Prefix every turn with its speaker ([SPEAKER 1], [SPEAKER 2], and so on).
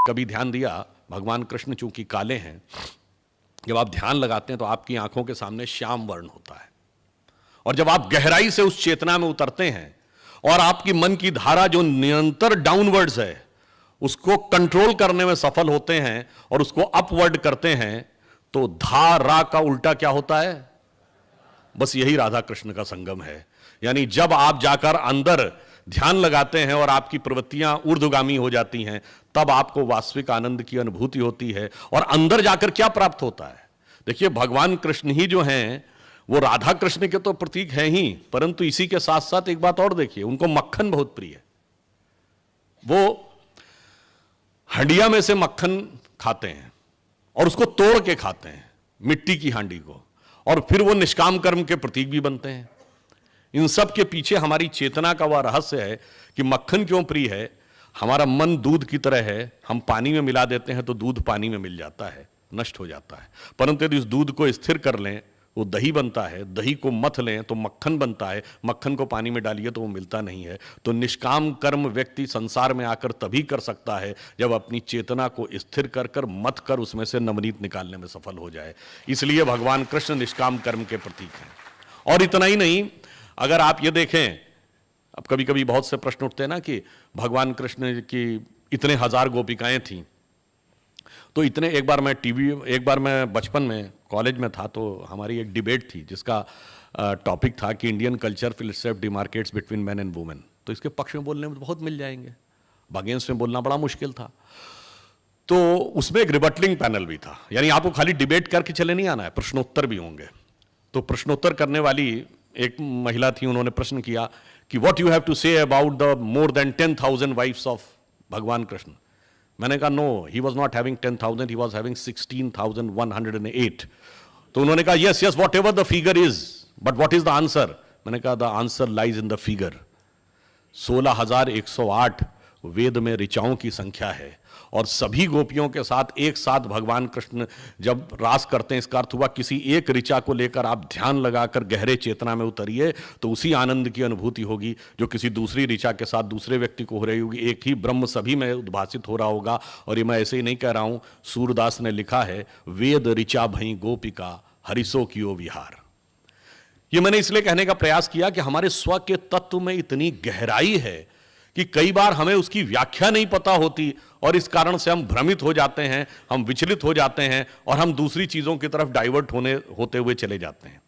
[SPEAKER 1] कभी ध्यान दिया, भगवान कृष्ण चूंकि काले हैं, जब आप ध्यान लगाते हैं तो आपकी आंखों के सामने श्याम वर्ण होता है, और जब आप गहराई से उस चेतना में उतरते हैं और आपकी मन की धारा जो निरंतर डाउनवर्ड्स है उसको कंट्रोल करने में सफल होते हैं और उसको अपवर्ड करते हैं, तो धारा का उल्टा क्या होता है? बस यही राधा कृष्ण का संगम है। यानी जब आप जाकर अंदर ध्यान लगाते हैं और आपकी प्रवृत्तियां ऊर्ध्वगामी हो जाती हैं, तब आपको वास्तविक आनंद की अनुभूति होती है। और अंदर जाकर क्या प्राप्त होता है? देखिए, भगवान कृष्ण ही जो हैं वो राधा कृष्ण के तो प्रतीक हैं ही, परंतु इसी के साथ साथ एक बात और देखिए, उनको मक्खन बहुत प्रिय है। वो हंडिया में से मक्खन खाते हैं और उसको तोड़ के खाते हैं, मिट्टी की हांडी को, और फिर वो निष्काम कर्म के प्रतीक भी बनते हैं। इन सब के पीछे हमारी चेतना का वह रहस्य है कि मक्खन क्यों प्रिय है। हमारा मन दूध की तरह है, हम पानी में मिला देते हैं तो दूध पानी में मिल जाता है, नष्ट हो जाता है। परंतु यदि इस दूध को स्थिर कर लें, वो दही बनता है, दही को मथ लें तो मक्खन बनता है, मक्खन को पानी में डालिए तो वो मिलता नहीं है। तो निष्काम कर्म व्यक्ति संसार में आकर तभी कर सकता है जब अपनी चेतना को स्थिर कर कर मथ कर उसमें से नवनीत निकालने में सफल हो जाए। इसलिए भगवान कृष्ण निष्काम कर्म के प्रतीक हैं। और इतना ही नहीं, अगर आप ये देखें, अब कभी कभी बहुत से प्रश्न उठते हैं ना कि भगवान कृष्ण की इतने हजार गोपिकाएं थीं, तो इतने एक बार मैं बचपन में कॉलेज में था तो हमारी एक डिबेट थी जिसका टॉपिक था कि Indian culture will self demarcates between man and women. तो इसके पक्ष में बोलने में तो बहुत मिल जाएंगे, अगेंस्ट में बोलना बड़ा मुश्किल था। तो उसमें एक रिबटलिंग पैनल भी था, यानी आपको खाली डिबेट करके चले नहीं आना है, प्रश्नोत्तर भी होंगे। तो प्रश्नोत्तर करने वाली एक महिला थी, उन्होंने प्रश्न किया कि what you have to say about the more than 10,000 wifes of Bhagwan Krishna. मैंने कहा no, he was not having 10,000, he was having 16,108। तो उन्होंने कहा yes yes whatever the figure is, but what is the answer? मैंने कहा the answer lies in the figure. 16,108 Veda में ऋचाओं की संख्या है, और सभी गोपियों के साथ एक साथ भगवान कृष्ण जब रास करते हैं, इसका अर्थ हुआ किसी एक ऋचा को लेकर आप ध्यान लगाकर गहरे चेतना में उतरिए तो उसी आनंद की अनुभूति होगी जो किसी दूसरी ऋचा के साथ दूसरे व्यक्ति को हो रही होगी। एक ही ब्रह्म सभी में उद्भासित हो रहा होगा। और ये मैं ऐसे ही नहीं कह रहा हूं, सूरदास ने लिखा है, वेद ऋचा भई गोपिका हरिसो कियो विहार। ये मैंने इसलिए कहने का प्रयास किया कि हमारे स्व के तत्व में इतनी गहराई है कि कई बार हमें उसकी व्याख्या नहीं पता होती, और इस कारण से हम भ्रमित हो जाते हैं, हम विचलित हो जाते हैं और हम दूसरी चीजों की तरफ डाइवर्ट होते हुए चले जाते हैं।